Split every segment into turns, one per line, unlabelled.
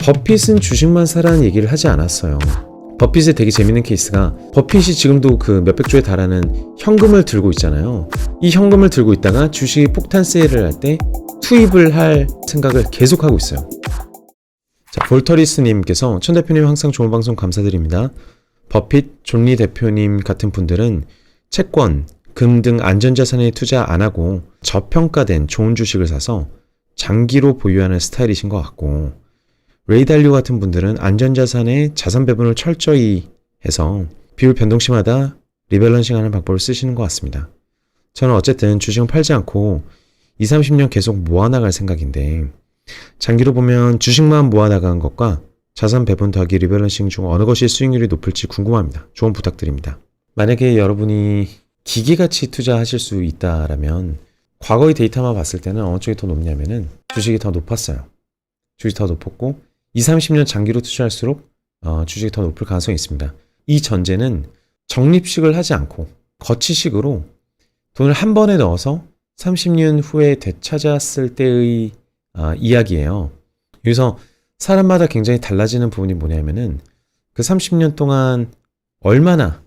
버핏은 주식만 사라는 얘기를 하지 않았어요. 버핏의 되게 재밌는 케이스가, 버핏이 지금도 그 몇백조에 달하는 현금을 들고 있잖아요. 이 현금을 들고 있다가 주식이 폭탄 세일을 할 때 투입을 할 생각을 계속하고 있어요. 자, 볼터리스님께서 천 대표님 항상 좋은 방송 감사드립니다. 버핏, 존리 대표님 같은 분들은 채권, 금 등 안전자산에 투자 안 하고 저평가된 좋은 주식을 사서 장기로 보유하는 스타일이신 것 같고, 레이 달리오 같은 분들은 안전자산에 자산 배분을 철저히 해서 비율 변동시마다 리밸런싱하는 방법을 쓰시는 것 같습니다. 저는 어쨌든 주식은 팔지 않고 20-30년 계속 모아나갈 생각인데, 장기로 보면 주식만 모아나가는 것과 자산 배분 더하기 리밸런싱 중 어느 것이 수익률이 높을지 궁금합니다. 조언 부탁드립니다. 만약에 여러분이 기계가치 투자하실 수 있다라면 과거의 데이터만 봤을 때는 어느 쪽이 더 높냐면은 주식이 더 높았어요. 주식이 더 높았고 20-30년 장기로 투자할수록 주식이 더 높을 가능성이 있습니다. 이 전제는 적립식을 하지 않고 거치식으로 돈을 한 번에 넣어서 30년 후에 되찾았을 때의 이야기예요. 여기서 사람마다 굉장히 달라지는 부분이 뭐냐면은 그 30년 동안 얼마나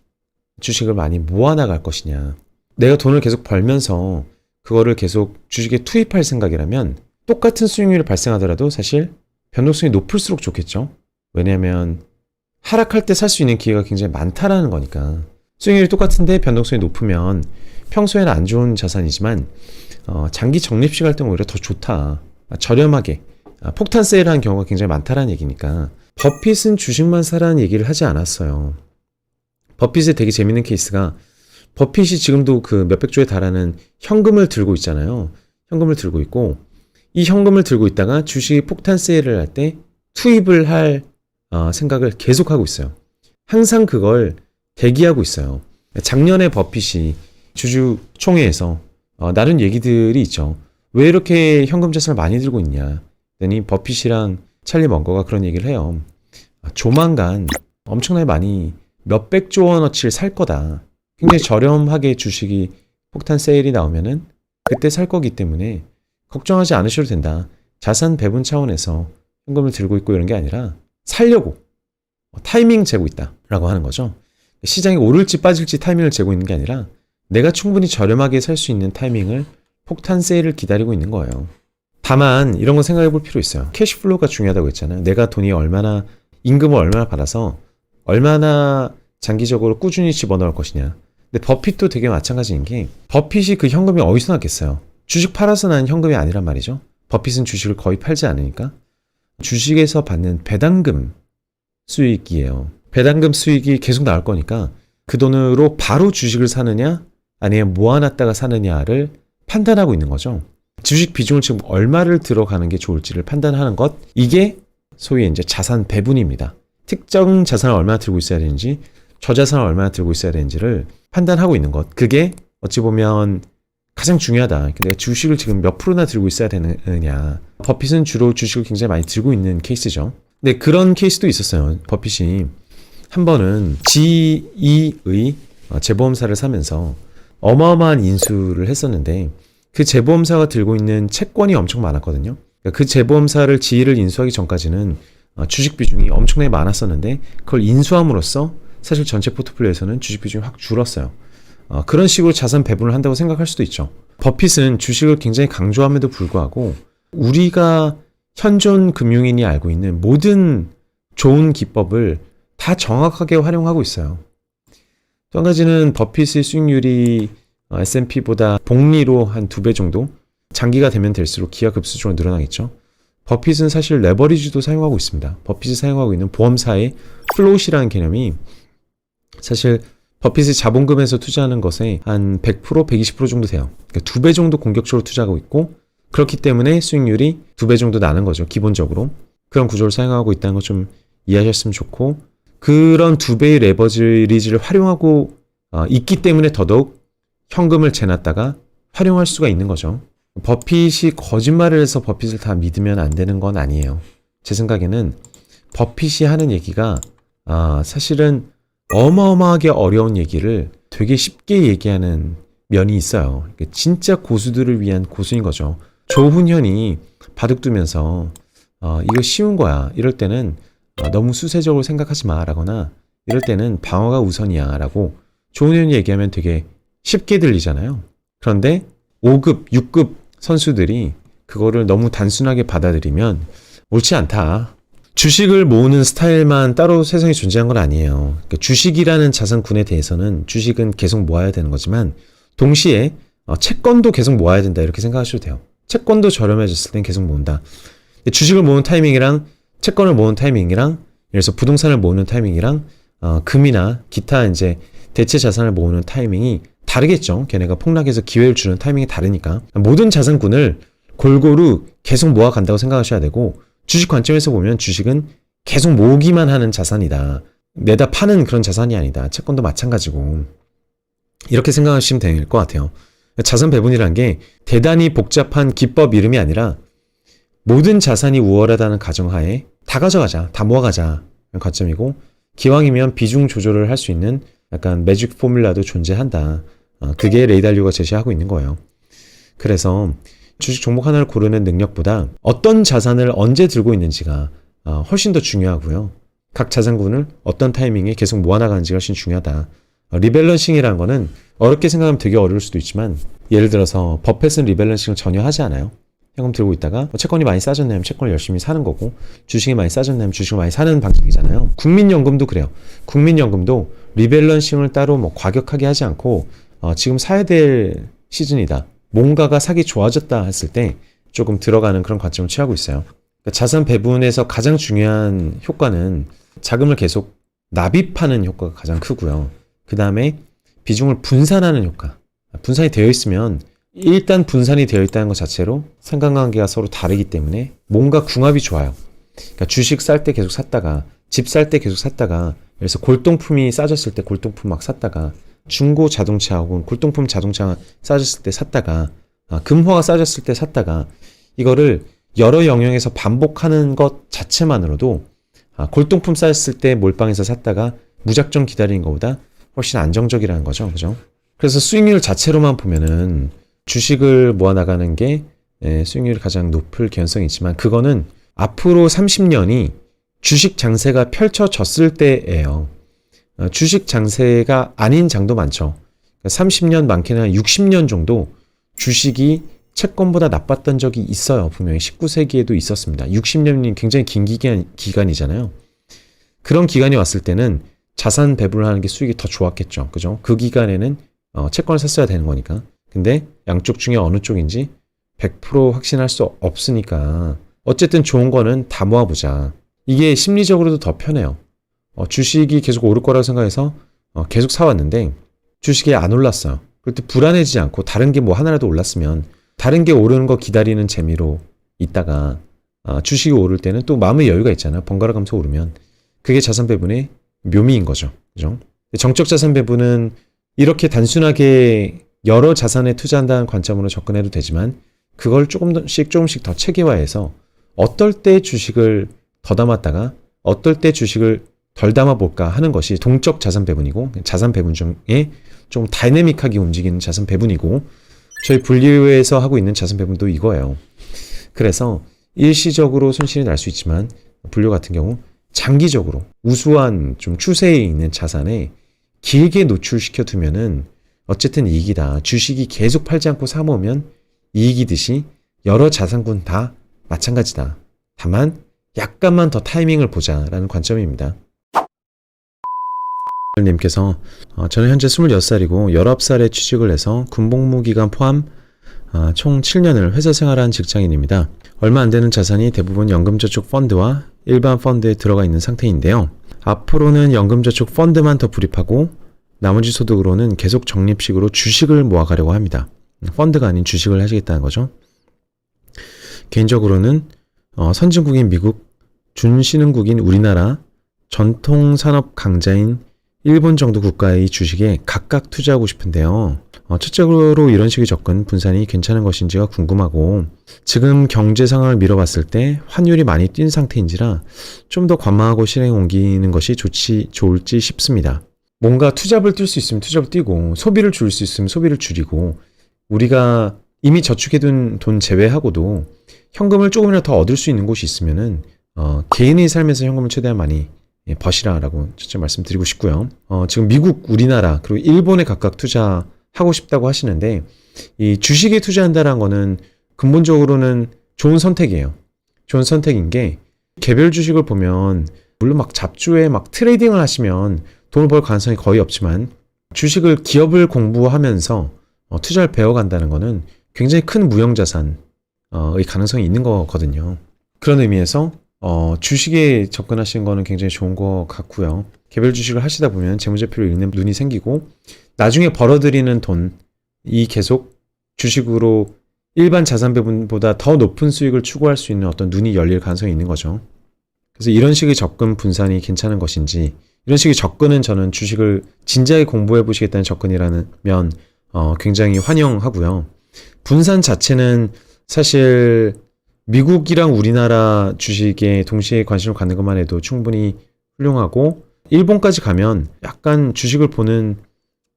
주식을 많이 모아나갈 것이냐. 내가 돈을 계속 벌면서 그거를 계속 주식에 투입할 생각이라면 똑같은 수익률이 발생하더라도 사실 변동성이 높을수록 좋겠죠. 왜냐하면 하락할 때 살 수 있는 기회가 굉장히 많다라는 거니까. 수익률이 똑같은데 변동성이 높으면 평소에는 안 좋은 자산이지만 장기 적립식 할 때는 오히려 더 좋다. 저렴하게 폭탄 세일하는 경우가 굉장히 많다라는 얘기니까. 버핏은 주식만 사라는 얘기를 하지 않았어요. 버핏의 되게 재밌는 케이스가, 버핏이 지금도 그 몇백조에 달하는 현금을 들고 있잖아요. 현금을 들고 있고 이 현금을 들고 있다가 주식이 폭탄 세일을 할 때 투입을 할 생각을 계속하고 있어요. 항상 그걸 대기하고 있어요. 작년에 버핏이 주주총회에서 나눈 얘기들이 있죠. 왜 이렇게 현금 자산을 많이 들고 있냐. 그랬더니 버핏이랑 찰리 먼거가 그런 얘기를 해요. 조만간 엄청나게 많이 몇백조 원어치를 살 거다. 굉장히 저렴하게 주식이 폭탄 세일이 나오면은 그때 살 거기 때문에 걱정하지 않으셔도 된다. 자산 배분 차원에서 현금을 들고 있고 이런 게 아니라 살려고 타이밍 재고 있다라고 하는 거죠. 시장이 오를지 빠질지 타이밍을 재고 있는 게 아니라 내가 충분히 저렴하게 살 수 있는 타이밍을 폭탄 세일을 기다리고 있는 거예요. 다만 이런 거 생각해 볼 필요 있어요. 캐시플로우가 중요하다고 했잖아요. 내가 돈이 얼마나, 임금을 얼마나 받아서 얼마나 장기적으로 꾸준히 집어넣을 것이냐. 근데 버핏도 되게 마찬가지인 게, 버핏이 그 현금이 어디서 났겠어요. 주식 팔아서 나는 현금이 아니란 말이죠. 버핏은 주식을 거의 팔지 않으니까 주식에서 받는 배당금 수익이에요. 배당금 수익이 계속 나올 거니까 그 돈으로 바로 주식을 사느냐 아니면 모아놨다가 사느냐를 판단하고 있는 거죠. 주식 비중을 지금 얼마를 들어가는 게 좋을지를 판단하는 것, 이게 소위 이제 자산 배분입니다. 특정 자산을 얼마나 들고 있어야 되는지, 저자산을 얼마나 들고 있어야 되는지를 판단하고 있는 것, 그게 어찌 보면 가장 중요하다. 내가 주식을 지금 몇 프로나 들고 있어야 되느냐. 버핏은 주로 주식을 굉장히 많이 들고 있는 케이스죠. 근데 그런 케이스도 있었어요. 버핏이 한 번은 GE의 재보험사를 사면서 어마어마한 인수를 했었는데, 그 재보험사가 들고 있는 채권이 엄청 많았거든요. 그 재보험사를 GE를 인수하기 전까지는 주식 비중이 엄청나게 많았었는데, 그걸 인수함으로써 사실 전체 포트폴리오에서는 주식 비중이 확 줄었어요. 그런 식으로 자산 배분을 한다고 생각할 수도 있죠. 버핏은 주식을 굉장히 강조함에도 불구하고 우리가 현존 금융인이 알고 있는 모든 좋은 기법을 다 정확하게 활용하고 있어요. 또 한 가지는 버핏의 수익률이 S&P보다 복리로 한 2배 정도, 장기가 되면 될수록 기하급수적으로 늘어나겠죠. 버핏은 사실 레버리지도 사용하고 있습니다. 버핏이 사용하고 있는 보험사의 플롯이라는 개념이 사실 버핏이 자본금에서 투자하는 것에 한 100%, 120% 정도 돼요. 그러니까 2배 정도 공격적으로 투자하고 있고, 그렇기 때문에 수익률이 2배 정도 나는 거죠. 기본적으로. 그런 구조를 사용하고 있다는 거 좀 이해하셨으면 좋고, 그런 2배의 레버리지를 활용하고 있기 때문에 더더욱 현금을 재놨다가 활용할 수가 있는 거죠. 버핏이 거짓말을 해서 버핏을 다 믿으면 안 되는 건 아니에요. 제 생각에는 버핏이 하는 얘기가 사실은 어마어마하게 어려운 얘기를 되게 쉽게 얘기하는 면이 있어요. 진짜 고수들을 위한 고수인 거죠. 조훈현이 바둑 두면서 이거 쉬운 거야. 이럴 때는 너무 수세적으로 생각하지 마 라거나 이럴 때는 방어가 우선이야 라고 좋은 의원이 얘기하면 되게 쉽게 들리잖아요. 그런데 5급, 6급 선수들이 그거를 너무 단순하게 받아들이면 옳지 않다. 주식을 모으는 스타일만 따로 세상에 존재한 건 아니에요. 그러니까 주식이라는 자산군에 대해서는 주식은 계속 모아야 되는 거지만 동시에 채권도 계속 모아야 된다 이렇게 생각하셔도 돼요. 채권도 저렴해졌을 땐 계속 모은다. 주식을 모으는 타이밍이랑 채권을 모으는 타이밍이랑 그래서 부동산을 모으는 타이밍이랑 금이나 기타 이제 대체 자산을 모으는 타이밍이 다르겠죠. 걔네가 폭락해서 기회를 주는 타이밍이 다르니까 모든 자산군을 골고루 계속 모아간다고 생각하셔야 되고 주식 관점에서 보면 주식은 계속 모으기만 하는 자산이다. 내다 파는 그런 자산이 아니다. 채권도 마찬가지고 이렇게 생각하시면 될 것 같아요. 자산 배분이란 게 대단히 복잡한 기법 이름이 아니라 모든 자산이 우월하다는 가정하에 다 가져가자, 다 모아가자 는 관점이고 기왕이면 비중 조절을 할 수 있는 약간 매직 포뮬라도 존재한다. 그게 레이 달리오가 제시하고 있는 거예요. 그래서 주식 종목 하나를 고르는 능력보다 어떤 자산을 언제 들고 있는지가 훨씬 더 중요하고요. 각 자산군을 어떤 타이밍에 계속 모아나가는지가 훨씬 중요하다. 리밸런싱이라는 거는 어렵게 생각하면 되게 어려울 수도 있지만 예를 들어서 버펫은 리밸런싱을 전혀 하지 않아요. 현금 들고 있다가 채권이 많이 싸졌냐면 채권을 열심히 사는 거고 주식이 많이 싸졌냐면 주식을 많이 사는 방식이잖아요. 국민연금도 그래요. 국민연금도 리밸런싱을 따로 뭐 과격하게 하지 않고 지금 사야 될 시즌이다. 뭔가가 사기 좋아졌다 했을 때 조금 들어가는 그런 관점을 취하고 있어요. 그러니까 자산 배분에서 가장 중요한 효과는 자금을 계속 납입하는 효과가 가장 크고요. 그 다음에 비중을 분산하는 효과. 분산이 되어 있으면 일단 분산이 되어 있다는 것 자체로 상관관계가 서로 다르기 때문에 뭔가 궁합이 좋아요. 그러니까 주식 살 때 계속 샀다가 집 살 때 계속 샀다가 그래서 골동품이 싸졌을 때 골동품 막 샀다가 중고 자동차 혹은 골동품 자동차 싸졌을 때 샀다가 금화가 싸졌을 때 샀다가 이거를 여러 영역에서 반복하는 것 자체만으로도 골동품 싸졌을 때 몰빵해서 샀다가 무작정 기다리는 것보다 훨씬 안정적이라는 거죠. 그죠? 그래서 수익률 자체로만 보면은 주식을 모아나가는 게 수익률이 가장 높을 개연성이 있지만 그거는 앞으로 30년이 주식 장세가 펼쳐졌을 때예요. 주식 장세가 아닌 장도 많죠. 30년 많게는 한 60년 정도 주식이 채권보다 나빴던 적이 있어요. 분명히 19세기에도 있었습니다. 60년이 굉장히 긴 기간이잖아요. 그런 기간이 왔을 때는 자산 배분을 하는 게 수익이 더 좋았겠죠. 그죠? 그 기간에는 채권을 샀어야 되는 거니까. 근데 양쪽 중에 어느 쪽인지 100% 확신할 수 없으니까 어쨌든 좋은 거는 다 모아보자. 이게 심리적으로도 더 편해요. 주식이 계속 오를 거라고 생각해서 계속 사왔는데 주식이 안 올랐어요. 그럴 때 불안해지지 않고 다른 게 뭐 하나라도 올랐으면 다른 게 오르는 거 기다리는 재미로 있다가 주식이 오를 때는 또 마음의 여유가 있잖아요. 번갈아 가면서 오르면. 그게 자산 배분의 묘미인 거죠. 그죠? 정적 자산 배분은 이렇게 단순하게 여러 자산에 투자한다는 관점으로 접근해도 되지만 그걸 조금씩 더 체계화해서 어떨 때 주식을 더 담았다가 어떨 때 주식을 덜 담아볼까 하는 것이 동적 자산 배분이고 자산 배분 중에 좀 다이내믹하게 움직이는 자산 배분이고 저희 분리회에서 하고 있는 자산 배분도 이거예요. 그래서 일시적으로 손실이 날 수 있지만 분류 같은 경우 장기적으로 우수한 좀 추세에 있는 자산에 길게 노출시켜 두면은 어쨌든 이익이다. 주식이 계속 팔지 않고 사모으면 이익이듯이 여러 자산군 다 마찬가지다. 다만 약간만 더 타이밍을 보자라는 관점입니다. 님께서 저는 현재 26살이고 19살에 취직을 해서 군복무 기간 포함 총 7년을 회사 생활한 직장인입니다. 얼마 안 되는 자산이 대부분 연금저축 펀드와 일반 펀드에 들어가 있는 상태인데요. 앞으로는 연금저축 펀드만 더 불입하고 나머지 소득으로는 계속 적립식으로 주식을 모아가려고 합니다. 펀드가 아닌 주식을 하시겠다는 거죠. 개인적으로는 선진국인 미국, 준신흥국인 우리나라, 전통산업 강자인 일본 정도 국가의 주식에 각각 투자하고 싶은데요. 첫째로 이런 식의 접근, 분산이 괜찮은 것인지가 궁금하고 지금 경제 상황을 미뤄봤을 때 환율이 많이 뛴 상태인지라 좀 더 관망하고 실행에 옮기는 것이 좋을지 싶습니다. 뭔가 투잡을 뛸 수 있으면 투잡을 뛰고 소비를 줄일 수 있으면 소비를 줄이고 우리가 이미 저축해둔 돈 제외하고도 현금을 조금이라도 더 얻을 수 있는 곳이 있으면은 개인의 삶에서 현금을 최대한 많이 버시라라고 첫째 말씀드리고 싶고요. 지금 미국, 우리나라 그리고 일본에 각각 투자하고 싶다고 하시는데 이 주식에 투자한다는 거는 근본적으로는 좋은 선택이에요. 좋은 선택인 게 개별 주식을 보면 물론 막 잡주에 막 트레이딩을 하시면 돈을 벌 가능성이 거의 없지만 주식을 기업을 공부하면서 투자를 배워간다는 거는 굉장히 큰 무형자산의 가능성이 있는 거거든요. 그런 의미에서 주식에 접근하시는 거는 굉장히 좋은 것 같고요. 개별 주식을 하시다 보면 재무제표를 읽는 눈이 생기고 나중에 벌어들이는 돈이 계속 주식으로 일반 자산 배분보다 더 높은 수익을 추구할 수 있는 어떤 눈이 열릴 가능성이 있는 거죠. 그래서 이런 식의 접근 분산이 괜찮은 것인지 이런 식의 접근은 저는 주식을 진지하게 공부해 보시겠다는 접근이라면 굉장히 환영하고요. 분산 자체는 사실 미국이랑 우리나라 주식에 동시에 관심을 갖는 것만 해도 충분히 훌륭하고 일본까지 가면 약간 주식을 보는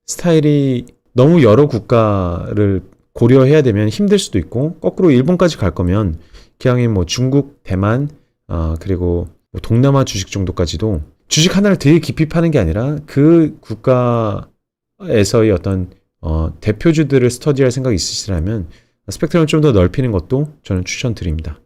스타일이 너무 여러 국가를 고려해야 되면 힘들 수도 있고 거꾸로 일본까지 갈 거면 기왕이면 뭐 중국, 대만 그리고 뭐 동남아 주식 정도까지도 주식 하나를 되게 깊이 파는 게 아니라 그 국가에서의 어떤 대표주들을 스터디할 생각이 있으시라면 스펙트럼을 좀 더 넓히는 것도 저는 추천드립니다.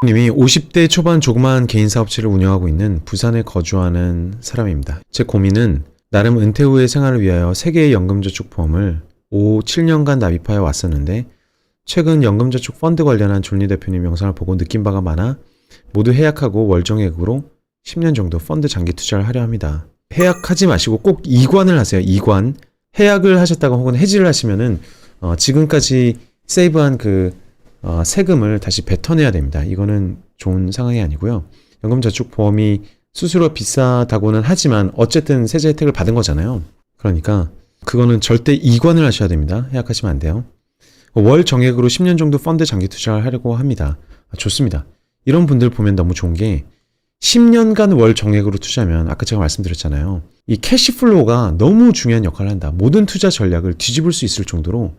님이 50대 초반 조그마한 개인 사업체를 운영하고 있는 부산에 거주하는 사람입니다. 제 고민은 나름 은퇴 후의 생활을 위하여 3개의 연금저축보험을 7년간 납입하여 왔었는데 최근 연금저축 펀드 관련한 존리 대표님 영상을 보고 느낀 바가 많아 모두 해약하고 월정액으로 10년 정도 펀드 장기 투자를 하려 합니다. 해약하지 마시고 꼭 이관을 하세요. 이관. 해약을 하셨다가 혹은 해지를 하시면은 지금까지 세이브한 그 세금을 다시 뱉어내야 됩니다. 이거는 좋은 상황이 아니고요. 연금저축보험이 수수료 비싸다고는 하지만 어쨌든 세제 혜택을 받은 거잖아요. 그러니까 그거는 절대 이관을 하셔야 됩니다. 해약하시면 안 돼요. 월 정액으로 10년 정도 펀드 장기 투자를 하려고 합니다. 좋습니다. 이런 분들 보면 너무 좋은 게 10년간 월 정액으로 투자하면 아까 제가 말씀드렸잖아요. 이 캐시플로우가 너무 중요한 역할을 한다. 모든 투자 전략을 뒤집을 수 있을 정도로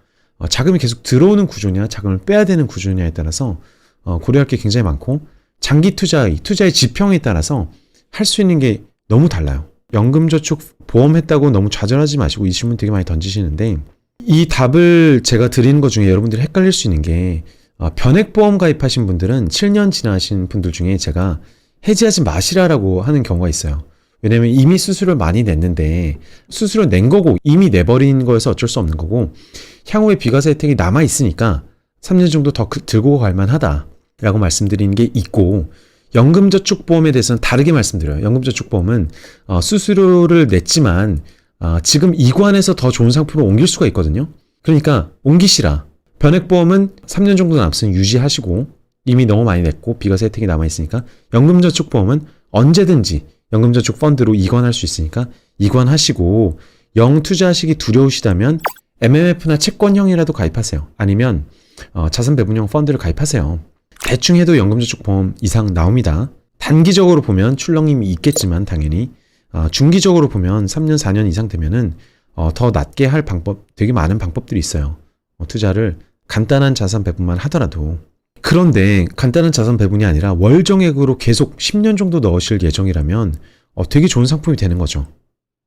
자금이 계속 들어오는 구조냐 자금을 빼야 되는 구조냐에 따라서 고려할 게 굉장히 많고 장기 투자의 지평에 따라서 할 수 있는 게 너무 달라요. 연금저축 보험했다고 너무 좌절하지 마시고 이 질문 되게 많이 던지시는데 이 답을 제가 드리는 것 중에 여러분들이 헷갈릴 수 있는 게 변액보험 가입하신 분들은 7년 지나신 분들 중에 제가 해지하지 마시라라고 하는 경우가 있어요. 왜냐면 이미 수수료를 많이 냈는데 수수료 낸 거고 이미 내버린 거여서 어쩔 수 없는 거고 향후에 비과세 혜택이 남아있으니까 3년 정도 더 들고 갈 만하다라고 말씀드리는 게 있고 연금저축보험에 대해서는 다르게 말씀드려요. 연금저축보험은 수수료를 냈지만 지금 이관해서 더 좋은 상품으로 옮길 수가 있거든요. 그러니까 옮기시라. 변액보험은 3년 정도 남았으면 유지하시고 이미 너무 많이 냈고 비과세 혜택이 남아있으니까 연금저축보험은 언제든지 연금저축 펀드로 이관할 수 있으니까 이관하시고 영투자하시기 두려우시다면 MMF나 채권형이라도 가입하세요. 아니면 자산배분형 펀드를 가입하세요. 대충 해도 연금저축보험 이상 나옵니다. 단기적으로 보면 출렁임이 있겠지만 당연히 중기적으로 보면 3년 4년 이상 되면은 더 낮게 할 방법 되게 많은 방법들이 있어요. 투자를 간단한 자산 배분만 하더라도 그런데 간단한 자산 배분이 아니라 월정액으로 계속 10년 정도 넣으실 예정이라면 되게 좋은 상품이 되는 거죠.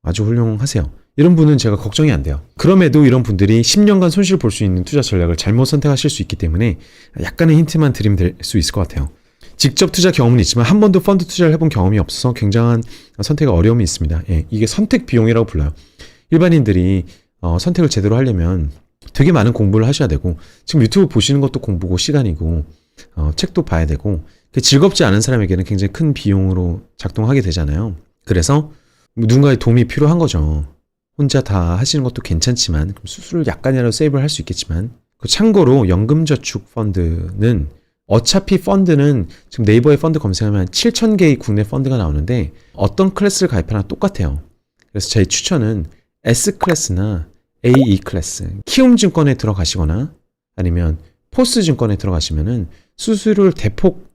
아주 훌륭하세요. 이런 분은 제가 걱정이 안 돼요. 그럼에도 이런 분들이 10년간 손실 볼 수 있는 투자 전략을 잘못 선택하실 수 있기 때문에 약간의 힌트만 드리면 될 수 있을 것 같아요. 직접 투자 경험은 있지만 한 번도 펀드 투자를 해본 경험이 없어서 굉장한 선택에 어려움이 있습니다. 이게 선택 비용이라고 불러요. 일반인들이 선택을 제대로 하려면 되게 많은 공부를 하셔야 되고 지금 유튜브 보시는 것도 공부고 시간이고 책도 봐야 되고 즐겁지 않은 사람에게는 굉장히 큰 비용으로 작동하게 되잖아요. 그래서 누군가의 도움이 필요한 거죠. 혼자 다 하시는 것도 괜찮지만 수수료를 약간이라도 세이브를 할 수 있겠지만 참고로 연금저축 펀드는 어차피 펀드는 지금 네이버에 펀드 검색하면 7,000개의 국내 펀드가 나오는데 어떤 클래스를 가입하나 똑같아요. 그래서 제 추천은 S클래스나 AE 클래스, 키움증권에 들어가시거나 아니면 포스증권에 들어가시면은 수수료를 대폭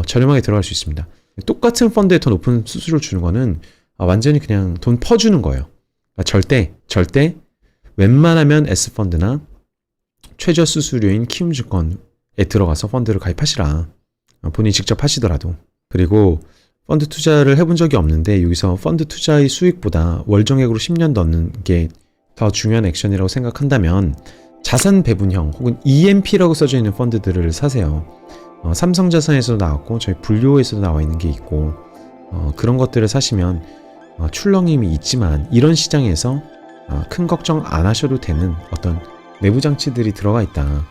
저렴하게 들어갈 수 있습니다. 똑같은 펀드에 더 높은 수수료를 주는 거는 완전히 그냥 돈 퍼주는 거예요. 그러니까 절대 웬만하면 S펀드나 최저 수수료인 키움증권에 들어가서 펀드를 가입하시라. 본인이 직접 하시더라도. 그리고 펀드 투자를 해본 적이 없는데 여기서 펀드 투자의 수익보다 월정액으로 10년 넣는 게 더 중요한 액션이라고 생각한다면 자산 배분형 혹은 EMP라고 써져 있는 펀드들을 사세요. 삼성자산에서도 나왔고 저희 불료에서도 나와 있는 게 있고 그런 것들을 사시면 출렁임이 있지만 이런 시장에서 큰 걱정 안 하셔도 되는 어떤 내부 장치들이 들어가 있다.